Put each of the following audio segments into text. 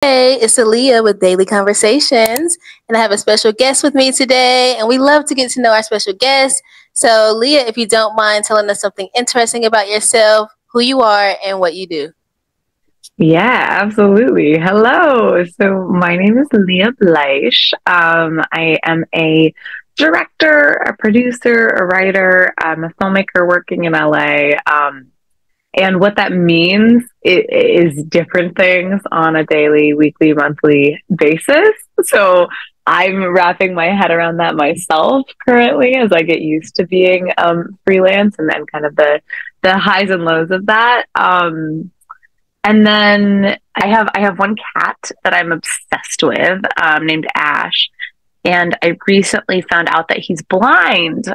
Hey, it's Leah with Daley Conversations, and I have a special guest with me today, and we love to get to know our special guests. So, Leah, if you don't mind telling us something interesting about yourself, who you are, and what you do. Yeah, absolutely. Hello. So my name is Leah Bleish. I am a director, a producer, a writer. I'm a filmmaker working in LA. And what that means is different things on a daily, weekly, monthly basis. So I'm wrapping my head around that myself currently as I get used to being freelance and then kind of the highs and lows of that. And then I have one cat that I'm obsessed with, named Ash, and I recently found out that he's blind,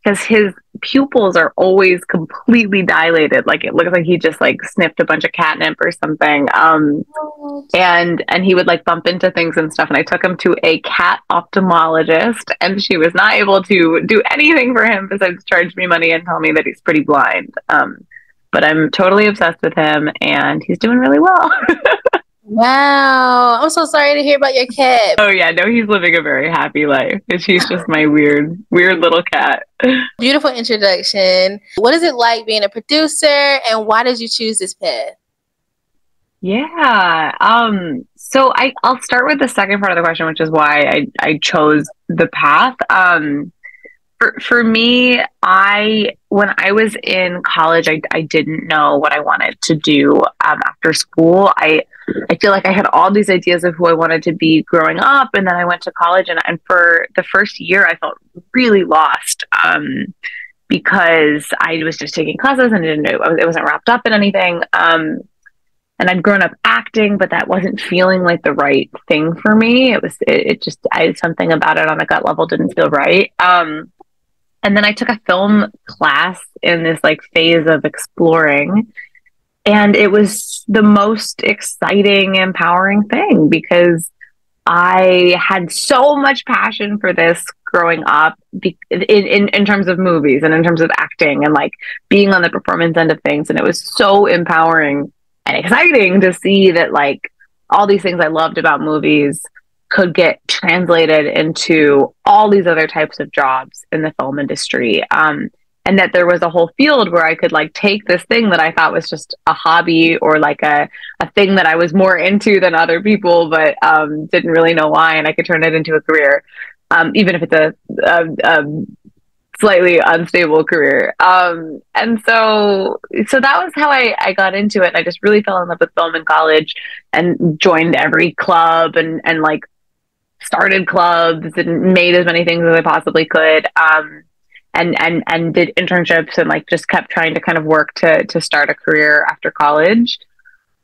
because his pupils are always completely dilated, like it looks like he just like sniffed a bunch of catnip or something. And he would like bump into things and stuff. And I took him to a cat ophthalmologist, and she was not able to do anything for him besides charge me money and tell me that he's pretty blind. But I'm totally obsessed with him, and he's doing really well. Wow, I'm so sorry to hear about your cat. Oh yeah, no, he's living a very happy life. And she's just my weird little cat. Beautiful introduction. What is it like being a producer, and why did you choose this path? Yeah. So I'll start with the second part of the question, which is why I chose the path. For me, I when I was in college, I didn't know what I wanted to do after school. I feel like I had all these ideas of who I wanted to be growing up, and then I went to college, and for the first year, I felt really lost, because I was just taking classes and didn't know it wasn't wrapped up in anything. And I'd grown up acting, but that wasn't feeling like the right thing for me. It just something about it on a gut level didn't feel right. And then I took a film class in this like phase of exploring. And it was the most exciting, empowering thing because I had so much passion for this growing up in terms of movies and in terms of acting and like being on the performance end of things. And it was so empowering and exciting to see that like all these things I loved about movies could get translated into all these other types of jobs in the film industry. And that there was a whole field where I could like take this thing that I thought was just a hobby or like a thing that I was more into than other people, but didn't really know why. And I could turn it into a career, even if it's a slightly unstable career. And so that was how I got into it. I just really fell in love with film in college and joined every club and like started clubs and made as many things as I possibly could. And did internships and like just kept trying to kind of work to start a career after college.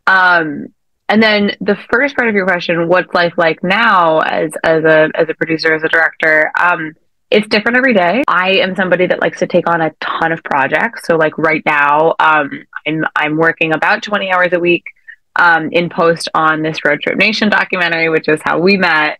And then the first part of your question, what's life like now as a producer, as a director? It's different every day. I am somebody that likes to take on a ton of projects. So like right now, I'm working about 20 hours a week in post on this RoadTrip Nation documentary, which is how we met.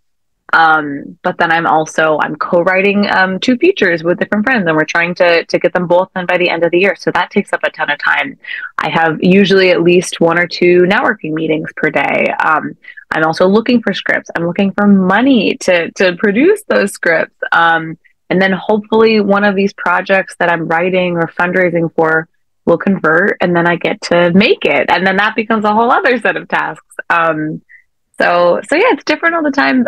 But then I'm co-writing two features with different friends, and we're trying to get them both done by the end of the year. So that takes up a ton of time. I have usually at least one or two networking meetings per day. I'm also looking for scripts. I'm looking for money to produce those scripts. And then hopefully one of these projects that I'm writing or fundraising for will convert, and then I get to make it. And then that becomes a whole other set of tasks. So yeah, it's different all the time.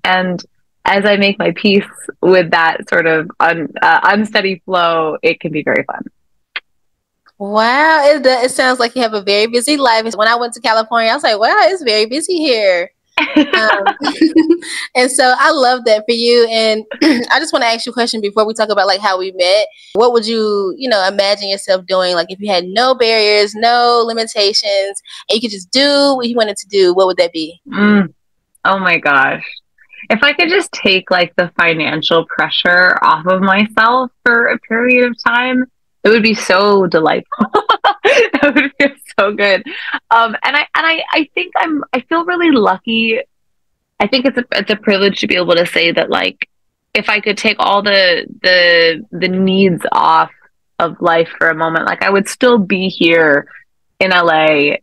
And as I make my peace with that sort of unsteady flow, it can be very fun. Wow, it sounds like you have a very busy life. When I went to California, I was like, wow, it's very busy here. Um, and so I love that for you. And I just want to ask you a question before we talk about like how we met. What would you, imagine yourself doing? Like if you had no barriers, no limitations, and you could just do what you wanted to do, what would that be? Oh my gosh. If I could just take like the financial pressure off of myself for a period of time, it would be so delightful. It would feel so good. And I think I feel really lucky. I think it's a privilege to be able to say that like if I could take all the needs off of life for a moment, like I would still be here in LA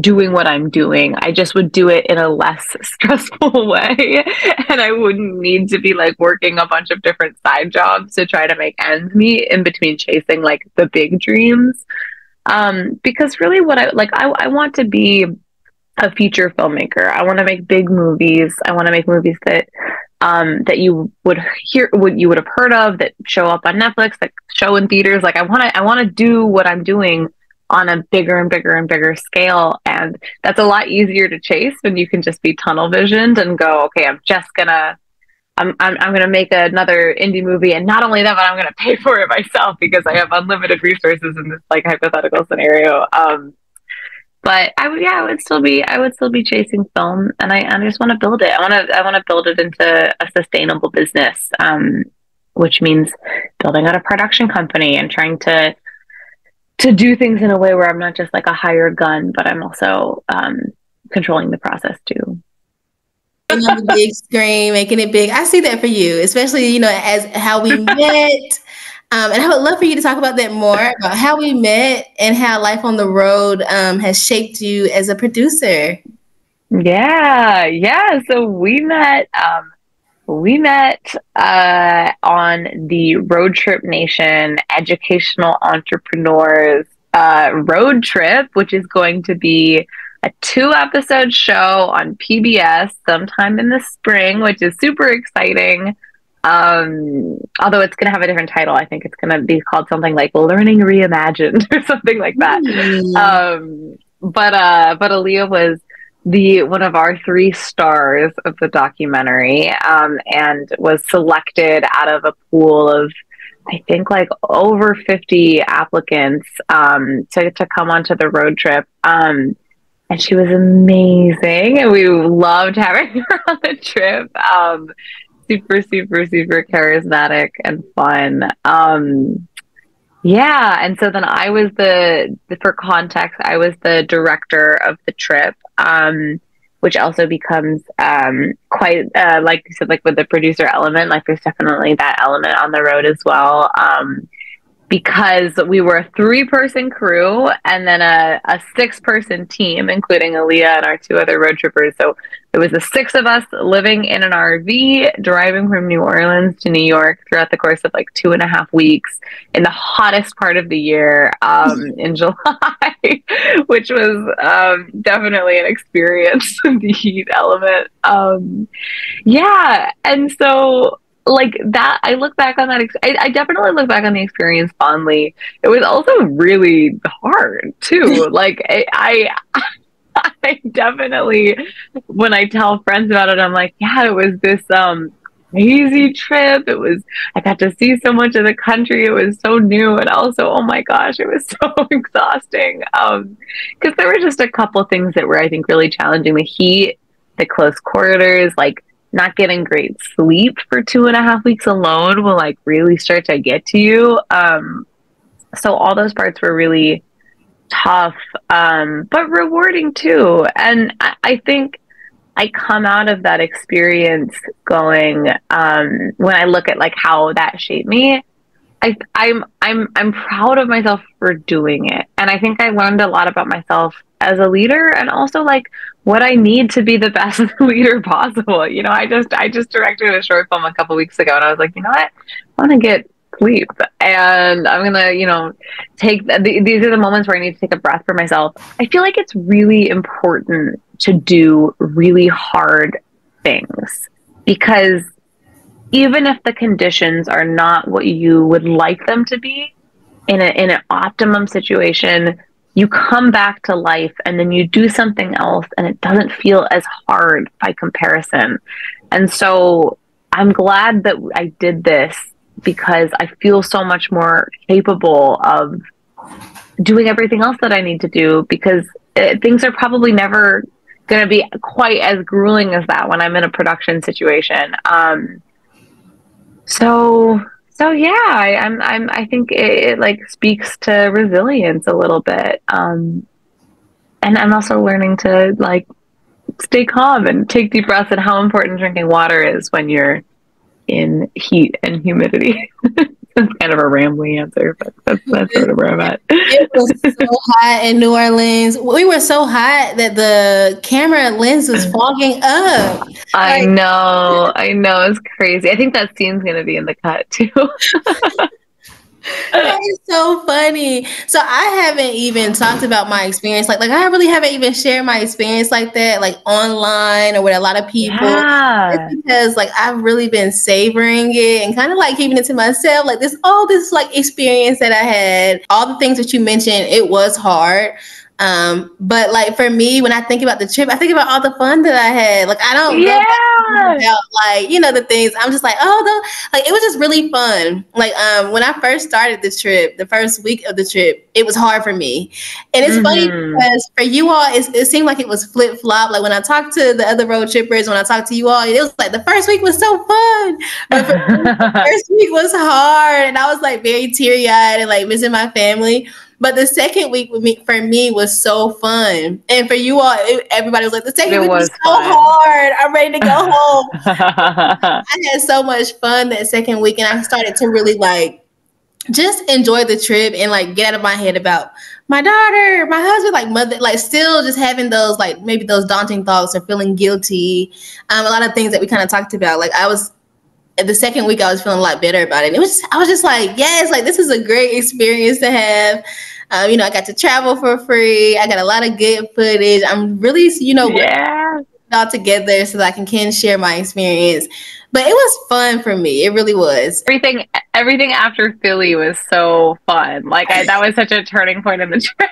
doing what I'm doing. I just would do it in a less stressful way. And I wouldn't need to be like working a bunch of different side jobs to try to make ends meet in between chasing like the big dreams. Because really what I want to be a feature filmmaker. I want to make big movies. I want to make movies that that you would have heard of, that show up on Netflix, that show in theaters. Like I want to do what I'm doing on a bigger and bigger and bigger scale, and that's a lot easier to chase when you can just be tunnel visioned and go, okay, I'm gonna make another indie movie, and not only that, but I'm gonna pay for it myself because I have unlimited resources in this like hypothetical scenario. But I would still be chasing film, and I just want to build it. I want to build it into a sustainable business, which means building out a production company and trying to do things in a way where I'm not just like a hired gun, but I'm also controlling the process too. On the big screen, making it big. I see that for you, especially, you know, as how we met. And I would love for you to talk about that more, about how we met and how life on the road has shaped you as a producer. Yeah. So we met on the RoadTrip Nation Educational Entrepreneurs road trip, which is going to be a 2-episode show on PBS sometime in the spring, which is super exciting. Although it's going to have a different title. I think it's going to be called something like Learning Reimagined or something like that. But Leah was one of our 3 stars of the documentary, and was selected out of a pool of, I think, like over 50 applicants, to come onto the road trip. And she was amazing, and we loved having her on the trip. Super, super, super charismatic and fun. Yeah. And so then I was for context, I was the director of the trip, which also becomes quite, like you said, like with the producer element, like there's definitely that element on the road as well. Because we were a 3-person crew and then a 6-person team, including Leah and our 2 other road trippers. So it was the 6 of us living in an RV, driving from New Orleans to New York throughout the course of like 2.5 weeks in the hottest part of the year, in July, which was definitely an experience, the heat element. Yeah. And so like that, I look back on that. I definitely look back on the experience fondly. It was also really hard too. Like I definitely, when I tell friends about it, I'm like, yeah, it was this crazy trip. I got to see so much of the country. It was so new, and also, oh my gosh, it was so exhausting. Because there were just a couple things that were, I think, really challenging. The heat, the close quarters, like not getting great sleep for 2.5 weeks alone will like really start to get to you. So all those parts were really tough, but rewarding too. And I think I come out of that experience going, when I look at like how that shaped me, I'm proud of myself for doing it. And I think I learned a lot about myself as a leader, and also like what I need to be the best leader possible. You know, I just directed a short film a couple weeks ago, and I was like, you know what? I want to get sleep, and I'm gonna, you know, take these are the moments where I need to take a breath for myself. I feel like it's really important to do really hard things, because even if the conditions are not what you would like them to be, in an optimum situation, you come back to life and then you do something else and it doesn't feel as hard by comparison. And so I'm glad that I did this, because I feel so much more capable of doing everything else that I need to do, because things are probably never going to be quite as grueling as that when I'm in a production situation. So yeah, I think it like speaks to resilience a little bit. And I'm also learning to like stay calm and take deep breaths, and how important drinking water is when you're in heat and humidity. It's kind of a rambling answer, but that's sort of where I'm at. It was so hot in New Orleans. We were so hot that the camera lens was fogging up. I Like, know, it's crazy. I think that scene's gonna be in the cut too. that is so funny. So I haven't even talked about my experience. Like I really haven't even shared my experience like that, like online or with a lot of people. Yeah. It's because like I've really been savoring it and kind of like keeping it to myself. Like this like experience that I had, all the things that you mentioned, it was hard. But like for me, when I think about the trip, I think about all the fun that I had. Like I don't go back about like, the things. I'm just like, like it was just really fun. Like when I first started this trip, the first week of the trip, it was hard for me. And it's funny because for you all, it seemed like it was flip flop. Like when I talked to the other road trippers, when I talked to you all, it was like the first week was so fun. But for me, the first week was hard and I was like very teary eyed and like missing my family. But the second week for me was so fun. And for you all, everybody was like, the second week was so hard. I'm ready to go home. I had so much fun that second week. And I started to really like just enjoy the trip and like get out of my head about my daughter, my husband, like mother, like still just having those like maybe those daunting thoughts or feeling guilty. A lot of things that we kind of talked about. Like the second week I was feeling a lot better about it. I was just like, yes, like this is a great experience to have. I got to travel for free. I got a lot of good footage. I'm really, all together so that I can share my experience. But it was fun for me. It really was. Everything after Philly was so fun. Like that was such a turning point in the trip.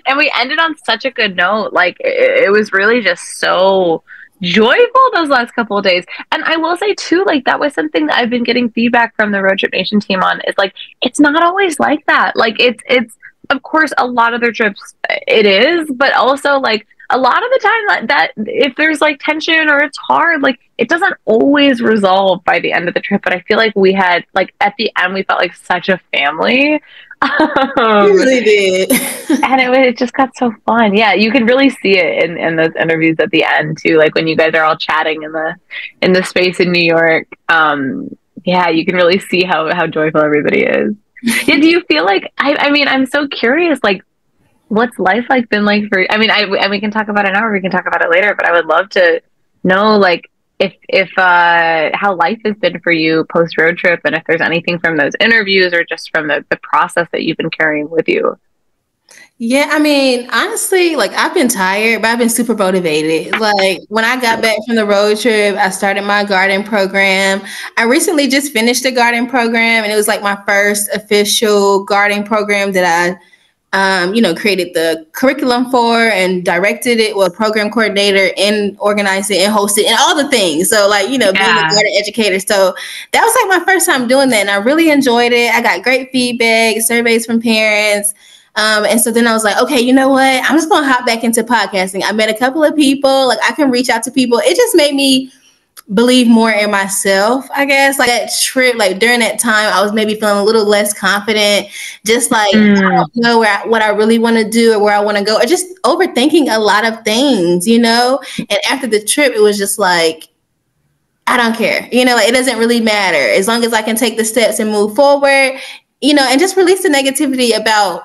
And we ended on such a good note. Like it was really just so joyful those last couple of days. And I will say too, like that was something that I've been getting feedback from the RoadTrip Nation team on, is like it's not always like that. Like it's of course a lot of their trips it is, but also like a lot of the time that if there's like tension or it's hard, like it doesn't always resolve by the end of the trip. But I feel like we had like at the end we felt like such a family. We really did. And it just got so fun. Yeah, you can really see it in those interviews at the end too, like when you guys are all chatting in the space in New York. Yeah, you can really see how joyful everybody is. Yeah, do you feel like I mean I'm so curious, like what's life like been like for, I mean, and we can talk about it now or we can talk about it later, but I would love to know like if how life has been for you post road trip, and if there's anything from those interviews or just from the process that you've been carrying with you. Yeah, I mean, honestly, like I've been tired, but I've been super motivated. Like when I got back from the road trip, I started my garden program. I recently just finished the garden program, and it was like my first official garden program that I created the curriculum for and directed it with a program coordinator and organized it and hosted and all the things. So like, being a garden educator. So that was like my first time doing that. And I really enjoyed it. I got great feedback, surveys from parents. And so then I was like, okay, you know what? I'm just going to hop back into podcasting. I met a couple of people, like I can reach out to people. It just made me believe more in myself, I guess. Like that trip, like during that time, I was maybe feeling a little less confident, just like I don't know what I really want to do or where I want to go, or just overthinking a lot of things, And after the trip, it was just like, I don't care, like it doesn't really matter as long as I can take the steps and move forward, and just release the negativity about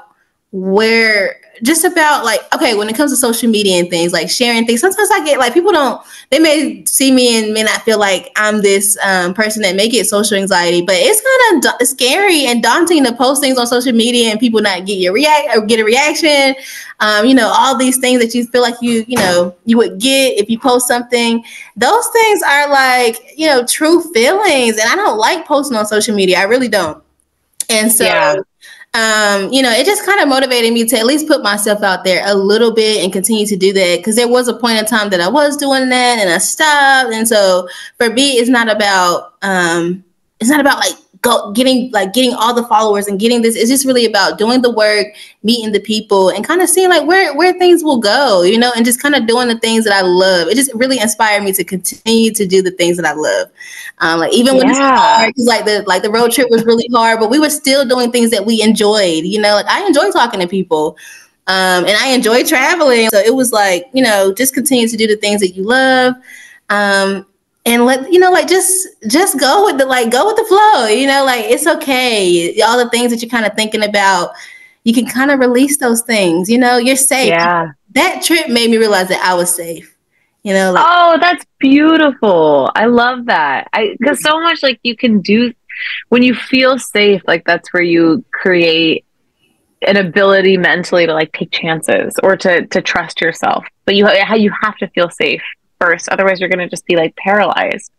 like, okay, when it comes to social media and things like sharing things, sometimes I get like people they may see me and may not feel like I'm this person that may get social anxiety, but it's kind of scary and daunting to post things on social media and people not get a reaction. All these things that you feel like you would get if you post something. Those things are like, true feelings. And I don't like posting on social media. I really don't. And so it just kind of motivated me to at least put myself out there a little bit and continue to do that, because there was a point in time that I was doing that and I stopped. And so for me, it's not about like getting all the followers and getting this. It's just really about doing the work, meeting the people, and kind of seeing like where things will go, and just kind of doing the things that I love. It just really inspired me to continue to do the things that I love. Like even when it's hard, because like the road trip was really hard, but we were still doing things that we enjoyed. Like I enjoy talking to people, and I enjoy traveling. So it was like, just continue to do the things that you love. and let, like, just go with go with the flow, like, it's okay. All the things that you're kind of thinking about, you can kind of release those things. You're safe. Yeah. That trip made me realize that I was safe, like. Oh, that's beautiful. I love that. Because so much like you can do when you feel safe, like that's where you create an ability mentally to like take chances or to trust yourself. But you have to feel safe first. Otherwise you're gonna just be like paralyzed.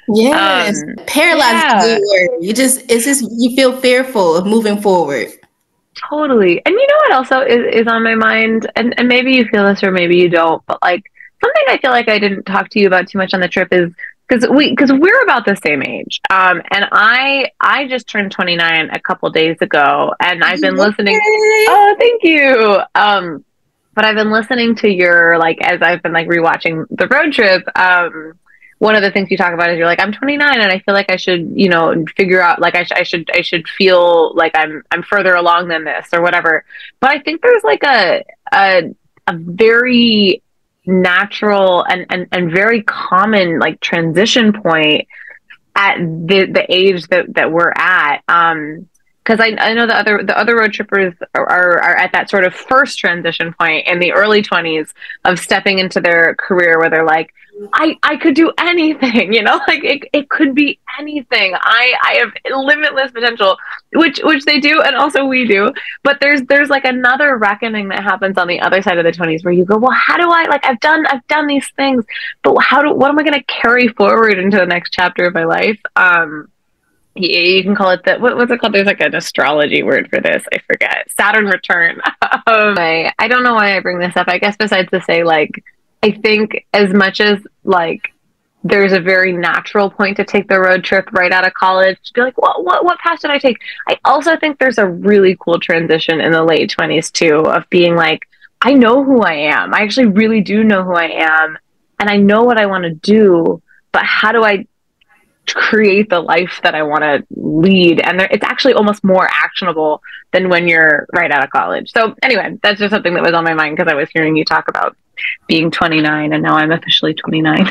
Yes, paralyzed is a Yeah, good word. It's just you feel fearful of moving forward. totally. And you know what also is on my mind? And maybe you feel this or maybe you don't, but like something I feel like I didn't talk to you about too much on the trip is because we're about the same age. And I just turned 29 a couple days ago and I've been listening. Okay. Oh, thank you. But I've been listening to your like as I've been like rewatching the road trip. One of the things you talk about is you're like I'm 29 and I feel like I should figure out like I should feel like I'm further along than this or whatever. But I think there's like a very natural and very common like transition point at the age that we're at. Because I know the other road trippers are at that sort of first transition point in the early 20s of stepping into their career where they're like, I could do anything, like it could be anything. I have limitless potential, which they do, and also we do. But there's like another reckoning that happens on the other side of the 20s where you go, well, how do I like I've done these things, but what am I going to carry forward into the next chapter of my life? You can call it what's it called? There's like an astrology word for this. I forget. Saturn return. I don't know why I bring this up. I guess besides to say like, I think as much as like there's a very natural point to take the road trip right out of college to be like, what path did I take? I also think there's a really cool transition in the late 20s too of being like, I know who I am. I actually really do know who I am and I know what I want to do, but how do I create the life that I want to lead? And it's actually almost more actionable than when you're right out of college. So anyway, that's just something that was on my mind because I was hearing you talk about being 29 and now I'm officially 29.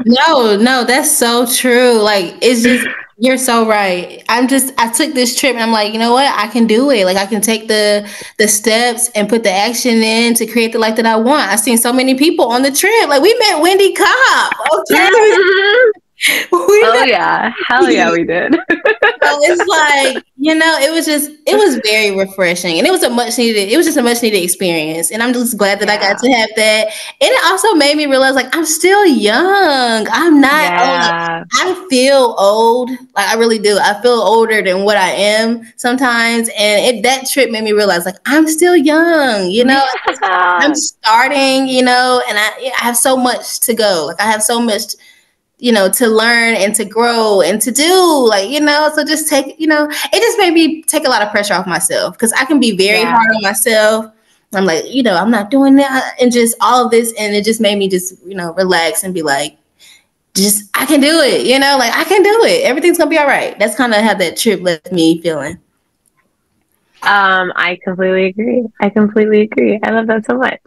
No, that's so true. Like, it's just, you're so right. I took this trip and I'm like, you know what? I can do it. Like, I can take the steps and put the action in to create the life that I want. I've seen so many people on the trip. Like, we met Wendy Cobb. Okay. Oh yeah, hell yeah, we did. So it's like, it was very refreshing, and it was just a much needed experience. And I'm just glad that I got to have that. And it also made me realize like I'm still young. I'm not old. Like, I feel old. Like, I really do. I feel older than what I am sometimes. And that trip made me realize like I'm still young, I'm starting, and I have so much to go. Like, I have so much to learn and to grow and to do, like, so just take, it just made me take a lot of pressure off myself because I can be very hard on myself. I'm like, I'm not doing that and just all of this. And it just made me just, relax and be like, just, I can do it, like I can do it. Everything's going to be all right. That's kind of how that trip left me feeling. I completely agree. I love that so much.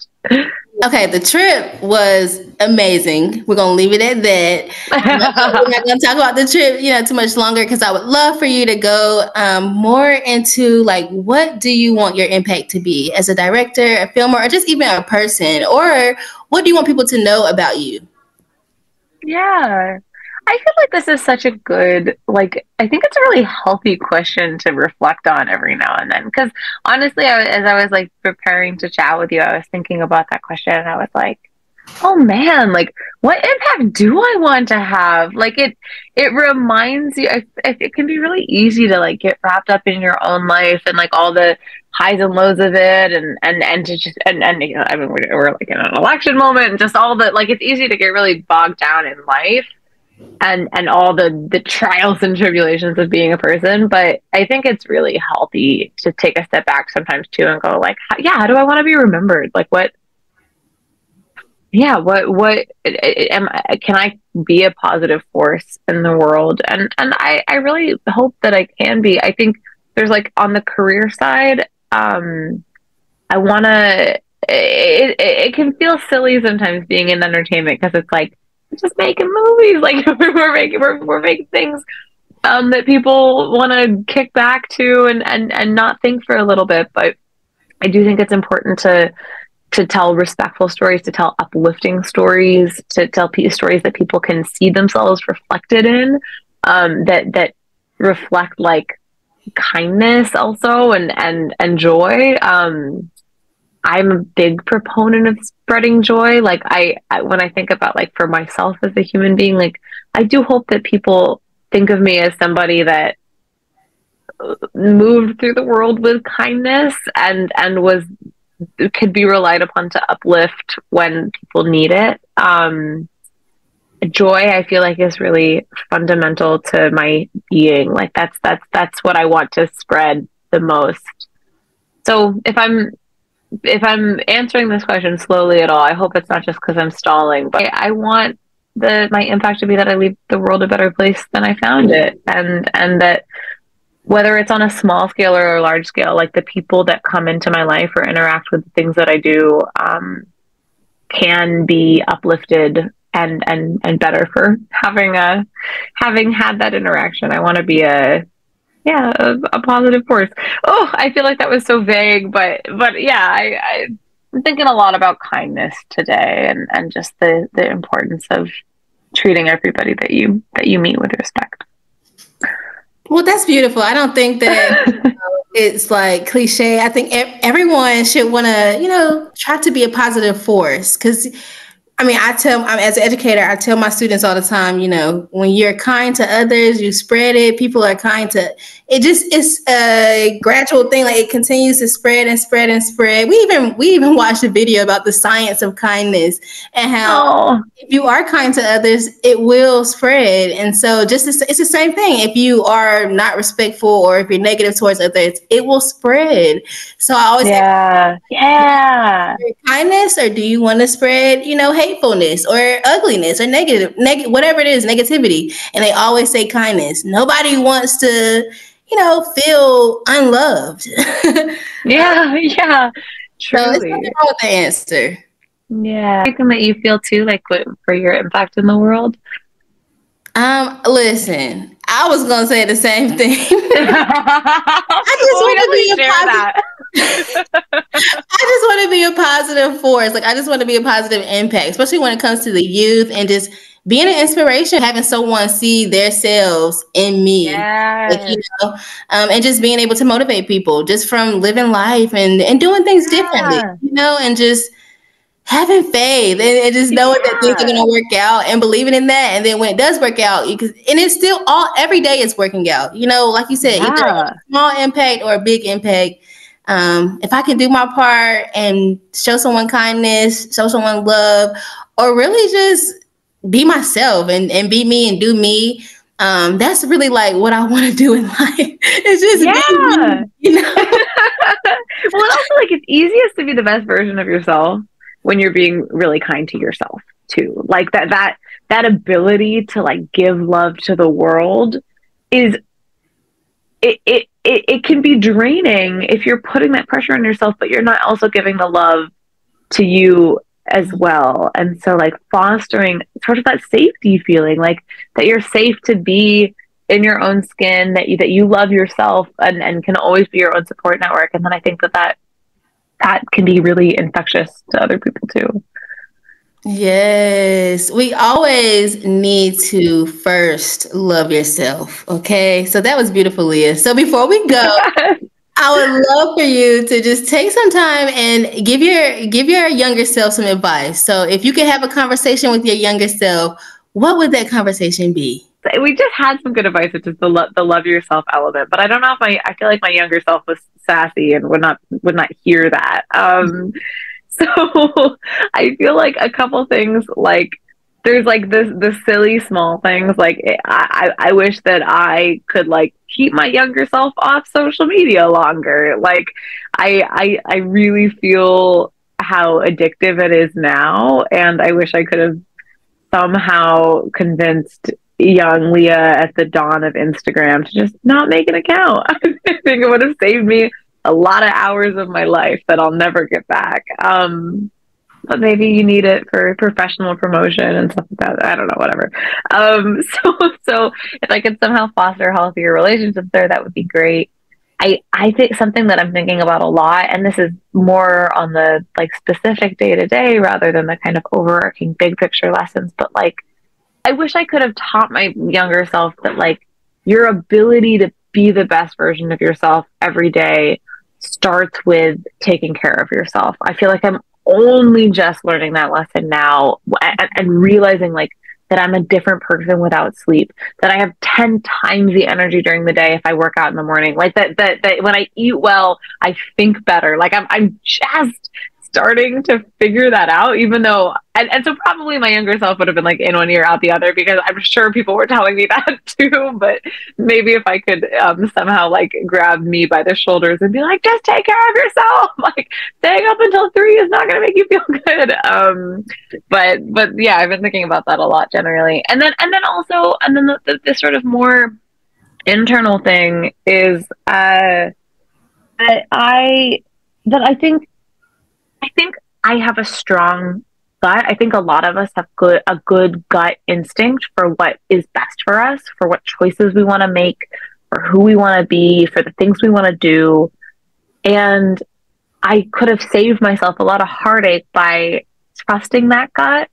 Okay, the trip was amazing. We're going to leave it at that. We're not going to talk about the trip, too much longer because I would love for you to go more into like, what do you want your impact to be as a director, a filmer, or just even a person? Or what do you want people to know about you? Yeah. I feel like this is such a good, like, I think it's a really healthy question to reflect on every now and then. Because honestly, as I was like preparing to chat with you, I was thinking about that question and I was like, oh man, like, what impact do I want to have? Like, it reminds you, it can be really easy to like get wrapped up in your own life and like all the highs and lows of it and to just, and I mean, we're like in an election moment and just all the, like, it's easy to get really bogged down in life and all the trials and tribulations of being a person. But I think it's really healthy to take a step back sometimes too and go like, how do I want to be remembered? Like what can I be a positive force in the world? And I really hope that I can be. I think there's like on the career side, I want to, it can feel silly sometimes being in entertainment because it's like, just making movies. Like we're making things that people want to kick back to and not think for a little bit. But I do think it's important to tell respectful stories, to tell uplifting stories, to tell stories that people can see themselves reflected in, that reflect like kindness also and joy. I'm a big proponent of spreading joy. Like I when I think about like for myself as a human being, like I do hope that people think of me as somebody that moved through the world with kindness and was could be relied upon to uplift when people need it. Joy, I feel like, is really fundamental to my being. Like that's what I want to spread the most. So if I'm answering this question slowly at all, I hope it's not just because I'm stalling, but I want my impact to be that I leave the world a better place than I found it, and that whether it's on a small scale or a large scale, like the people that come into my life or interact with the things that I do can be uplifted and better for having had that interaction. I want to be a positive force. Oh, I feel like that was so vague, but yeah, I'm thinking a lot about kindness today and just the importance of treating everybody that you meet with respect. Well, that's beautiful. I don't think that it's like cliche. I think everyone should want to, try to be a positive force. Because, I mean, as an educator, I tell my students all the time, when you're kind to others, you spread it. People are kind to it. It's a gradual thing. Like it continues to spread and spread and spread. We even watched a video about the science of kindness and how if you are kind to others, it will spread. And so it's the same thing. If you are not respectful or if you're negative towards others, it will spread. So I always say, kindness, or do you want to spread, hatefulness or ugliness or negative, whatever it is, negativity? And they always say kindness. Nobody wants to, feel unloved. Yeah, truly. So it's nothing wrong with the answer. Yeah. Anything that you feel too, like for your impact in the world? Listen, I was gonna say the same thing. I just want to be a positive force. Like I just want to be a positive impact, especially when it comes to the youth and just being an inspiration, having someone see themselves in me. Yes. Like, and just being able to motivate people just from living life and doing things differently, and just having faith and just knowing that things are going to work out and believing in that. And then when it does work out, and it's still every day it's working out, like you said, either a small impact or a big impact. If I can do my part and show someone kindness, show someone love, or really just be myself and be me and do me, that's really like what I want to do in life. It's just be me, Well, also like it's easiest to be the best version of yourself when you're being really kind to yourself too. Like that ability to like give love to the world is it can be draining if you're putting that pressure on yourself, but you're not also giving the love to you as well. And so like fostering sort of that safety feeling, like that you're safe to be in your own skin, that you love yourself and can always be your own support network. And then I think that can be really infectious to other people too. Yes, we always need to first love yourself. Okay, so that was beautiful, Leah. So before we go, I would love for you to just take some time and give your younger self some advice. So if you could have a conversation with your younger self, what would that conversation be? We just had some good advice, which is the love yourself element. But I don't know if I feel like my younger self was sassy and would not hear that. So I feel like a couple things, like there's like the silly small things. Like I wish that I could like keep my younger self off social media longer. Like I really feel how addictive it is now, and I wish I could have somehow convinced young Leah at the dawn of Instagram to just not make an account. I think it would have saved me a lot of hours of my life that I'll never get back. but maybe you need it for professional promotion and stuff like that. I don't know, whatever. So if I could somehow foster healthier relationships there, that would be great. I think something that I'm thinking about a lot, and this is more on the like specific day to day rather than the kind of overarching big picture lessons, but like I wish I could have taught my younger self that like your ability to be the best version of yourself every day starts with taking care of yourself. I feel like I'm only just learning that lesson now and realizing like that I'm a different person without sleep, that I have 10 times the energy during the day if I work out in the morning. Like that when I eat well, I think better. Like I'm just starting to figure that out, even though, and so probably my younger self would have been like in one ear out the other, because I'm sure people were telling me that too. But maybe if I could somehow like grab me by the shoulders and be like, just take care of yourself. Like staying up until 3 is not going to make you feel good. But yeah, I've been thinking about that a lot generally. And then the sort of more internal thing is I think I have a strong gut. I think a lot of us have a good gut instinct for what is best for us, for what choices we want to make, for who we want to be, for the things we want to do. And I could have saved myself a lot of heartache by trusting that gut,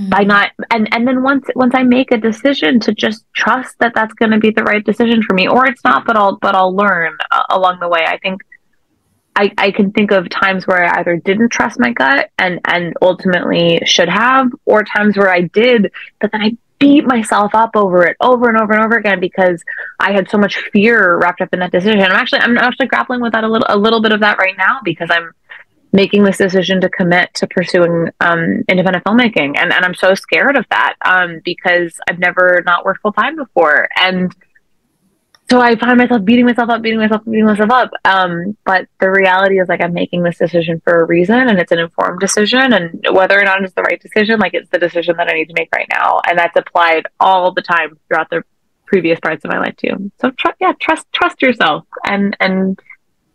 by not, and then once I make a decision, to just trust that that's going to be the right decision for me, or it's not, but I'll learn along the way. I think I can think of times where I either didn't trust my gut and ultimately should have, or times where I did, but then I beat myself up over it over and over and over again because I had so much fear wrapped up in that decision. I'm actually grappling with that a little bit of that right now, because I'm making this decision to commit to pursuing independent filmmaking, and I'm so scared of that because I've never not worked full time before, and so I find myself beating myself up. But the reality is, like, I'm making this decision for a reason, and it's an informed decision. And whether or not it's the right decision, like, it's the decision that I need to make right now. And that's applied all the time throughout the previous parts of my life too. So trust yourself, and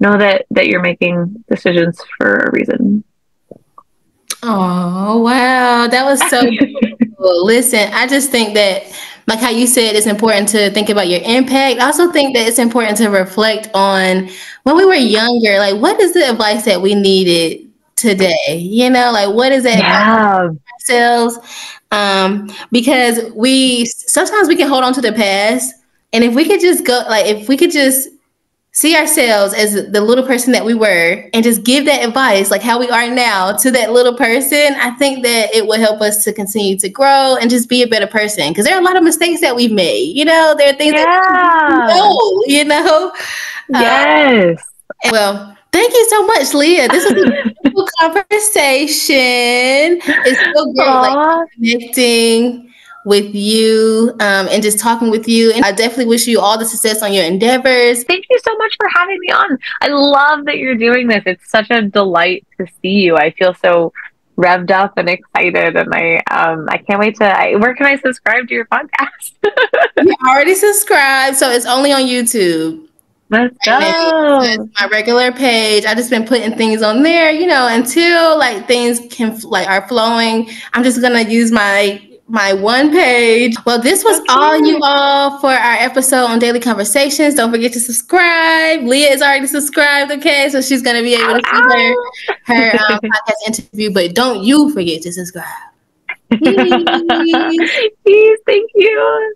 know that you're making decisions for a reason. Oh, wow. That was so cool. Listen, I just think that, like how you said, it's important to think about your impact. I also think that it's important to reflect on when we were younger, like, what is the advice that we needed today? You know, like, what is that advice for ourselves? Because sometimes we can hold on to the past. And if we could just see ourselves as the little person that we were and just give that advice, like how we are now, to that little person, I think that it will help us to continue to grow and just be a better person. Because there are a lot of mistakes that we've made. You know, there are things that we know, you know? Yes. Well, thank you so much, Leah. This was a beautiful conversation. It's so great, like, connecting with you and just talking with you. And I definitely wish you all the success on your endeavors. Thank you so much for having me on. I love that you're doing this. It's such a delight to see you. I feel so revved up and excited, and I can't wait to. Where can I subscribe to your podcast? You already subscribed, so it's only on YouTube. Let's go. My regular page. I just been putting things on there, you know, until like things are flowing. I'm just gonna use my one page. Well, this was all for our episode on Daley Conversations. Don't forget to subscribe. Leah is already subscribed, okay? So she's going to be able to see her podcast interview, but don't you forget to subscribe. Please, thank you.